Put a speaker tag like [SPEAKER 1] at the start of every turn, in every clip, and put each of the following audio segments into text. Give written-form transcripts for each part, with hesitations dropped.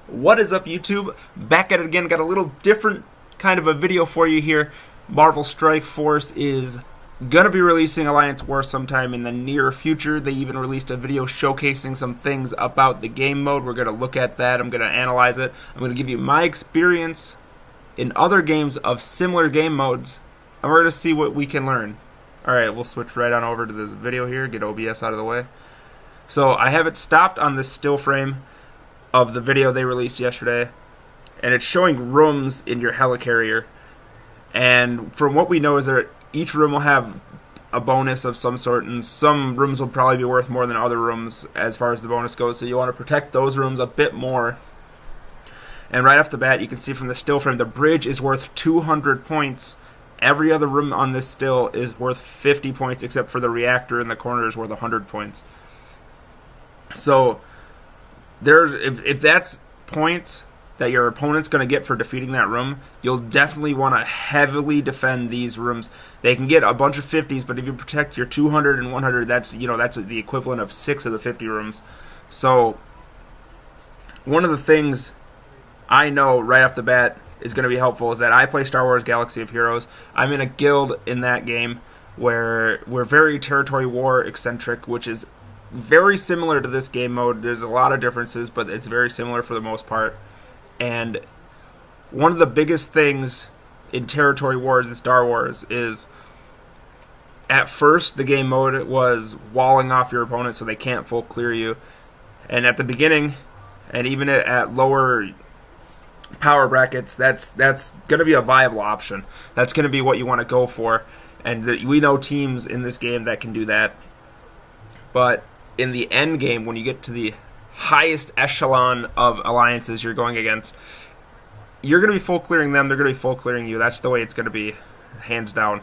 [SPEAKER 1] What is up, YouTube? Back at it again. Got a little different kind of a video for you here. Marvel Strike Force is gonna be releasing Alliance War sometime in the near future. They even released a video showcasing some things about the game mode. We're gonna look at that. I'm gonna analyze it. I'm gonna give you my experience in other games of similar game modes, and we're gonna see what we can learn. Alright, we'll switch right on over to this video here, get OBS out of the way. So I have it stopped on this still frame of the video they released yesterday, and it's showing rooms in your helicarrier. And from what we know is that each room will have a bonus of some sort, and some rooms will probably be worth more than other rooms as far as the bonus goes, so you want to protect those rooms a bit more. And right off the bat, you can see from the still frame, the bridge is worth 200 points. Every other room on this still is worth 50 points, except for the reactor in the corner is worth 100 points. So if that's points that your opponent's going to get for defeating that room, you'll definitely want to heavily defend these rooms. They can get a bunch of 50s, but if you protect your 200 and 100, that's the equivalent of 6 of the 50 rooms. So one of the things I know right off the bat is going to be helpful is that I play Star Wars Galaxy of Heroes. I'm in a guild in that game where we're very territory war eccentric, which is very similar to this game mode. There's a lot of differences, but it's very similar for the most part. And one of the biggest things in territory wars in Star Wars is, at first, the game mode was walling off your opponent so they can't full clear you. And at the beginning, and even at lower power brackets, that's going to be a viable option. That's going to be what you want to go for. And we know teams in this game that can do that. But in the end game, when you get to the highest echelon of alliances you're going against, you're going to be full clearing them, they're going to be full clearing you. That's the way it's going to be, hands down.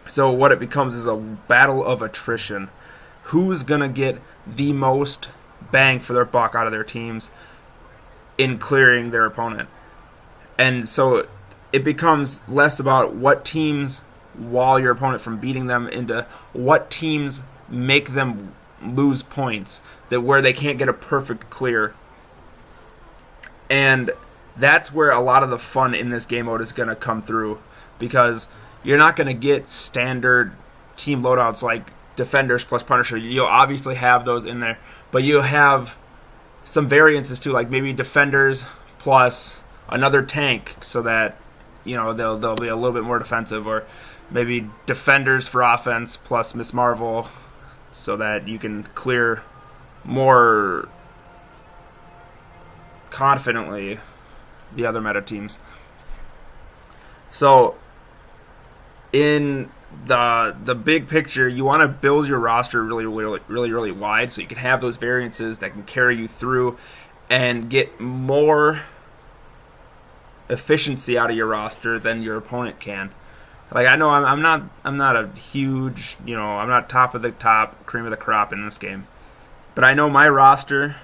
[SPEAKER 1] So what it becomes is a battle of attrition. Who's going to get the most bang for their buck out of their teams in clearing their opponent? And so it becomes less about what teams wall your opponent from beating them into what teams make them lose points, that where they can't get a perfect clear. And that's where a lot of the fun in this game mode is going to come through, because you're not going to get standard team loadouts like Defenders plus Punisher. You'll obviously have those in there, but you'll have some variances too, like maybe Defenders plus another tank, so that they'll be a little bit more defensive, or maybe Defenders for offense plus Miss Marvel, so that you can clear more confidently the other meta teams. So in the big picture, you want to build your roster really wide, so you can have those variances that can carry you through and get more efficiency out of your roster than your opponent can. Like, I know I'm not a huge, I'm not top of the top, cream of the crop in this game, but I know my roster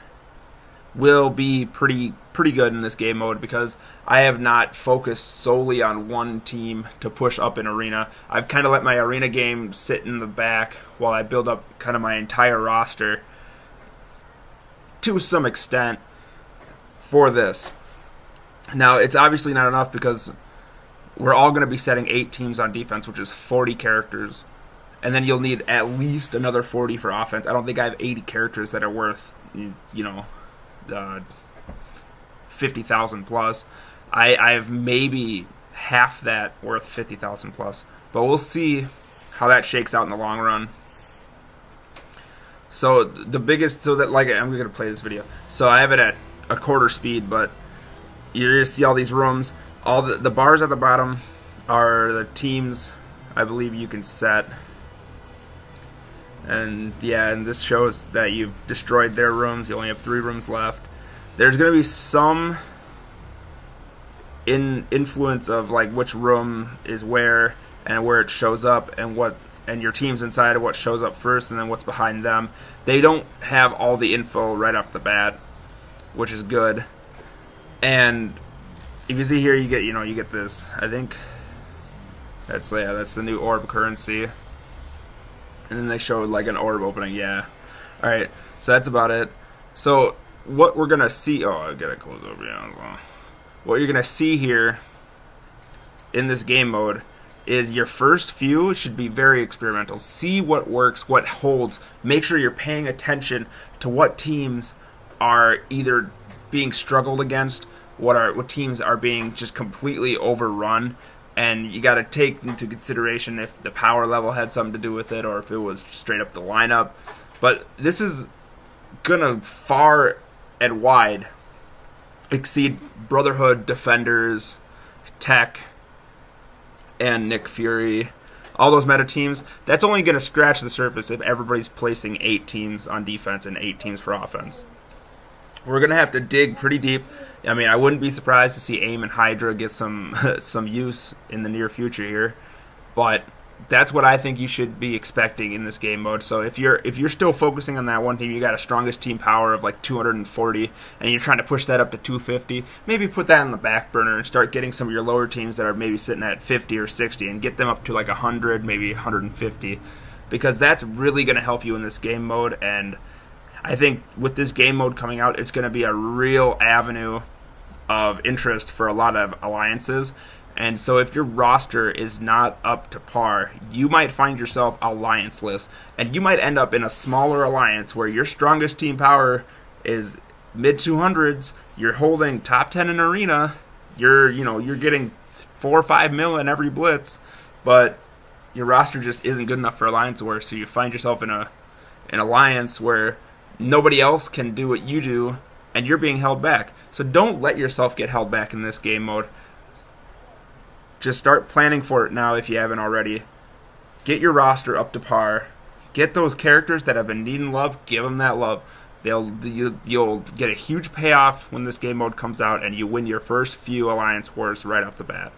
[SPEAKER 1] will be pretty good in this game mode, because I have not focused solely on one team to push up in arena. I've kind of let my arena game sit in the back while I build up kind of my entire roster to some extent for this. Now, it's obviously not enough, because we're all going to be setting 8 teams on defense, which is 40 characters. And then you'll need at least another 40 for offense. I don't think I have 80 characters that are worth, 50,000 plus. I have maybe half that worth 50,000 plus. But we'll see how that shakes out in the long run. So I'm going to play this video. So I have it at a quarter speed, but you're going to see all these rooms. All the bars at the bottom are the teams I believe you can set. And this shows that you've destroyed their rooms. You only have 3 rooms left. There's going to be some influence of like which room is where and where it shows up, and your team's inside of what shows up first and then what's behind them. They don't have all the info right off the bat, which is good. And if you see here, you get this. I think that's the new orb currency. And then they showed like an orb opening. Yeah. All right. So that's about it. So what we're going to see... Oh, I got to close over here. What you're going to see here in this game mode is your first few should be very experimental. See what works, what holds. Make sure you're paying attention to what teams are either being struggled against, what teams are being just completely overrun, and you got to take into consideration if the power level had something to do with it or if it was straight up the lineup. But this is gonna far and wide exceed Brotherhood, Defenders, Tech, and Nick Fury. All those meta teams, that's only going to scratch the surface if everybody's placing 8 teams on defense and 8 teams for offense. We're going to have to dig pretty deep. I mean, I wouldn't be surprised to see AIM and Hydra get some use in the near future here, but that's what I think you should be expecting in this game mode. So if you're still focusing on that one team, you got a strongest team power of like 240, and you're trying to push that up to 250, maybe put that on the back burner and start getting some of your lower teams that are maybe sitting at 50 or 60 and get them up to like 100, maybe 150, because that's really going to help you in this game mode. And I think with this game mode coming out, it's going to be a real avenue of interest for a lot of alliances. And so if your roster is not up to par, you might find yourself allianceless, and you might end up in a smaller alliance where your strongest team power is mid 200s, you're holding top 10 in arena, you're getting 4 or 5 mil in every blitz, but your roster just isn't good enough for alliance war, so you find yourself in an alliance where nobody else can do what you do, and you're being held back. So don't let yourself get held back in this game mode. Just start planning for it now if you haven't already. Get your roster up to par. Get those characters that have been needing love. Give them that love. You'll get a huge payoff when this game mode comes out, and you win your first few alliance wars right off the bat.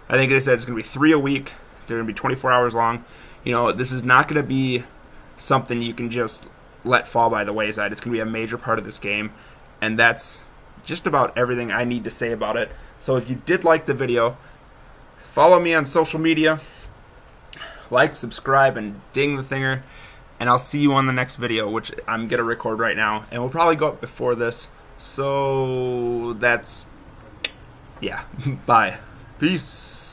[SPEAKER 1] I think they said it's going to be 3 a week. They're going to be 24 hours long. This is not going to be something you can just let fall by the wayside. It's going to be a major part of this game, and that's just about everything I need to say about it. So if you did like the video, follow me on social media, like, subscribe, and ding the thinger, and I'll see you on the next video, which I'm going to record right now, and we'll probably go up before this, so yeah, bye. Peace.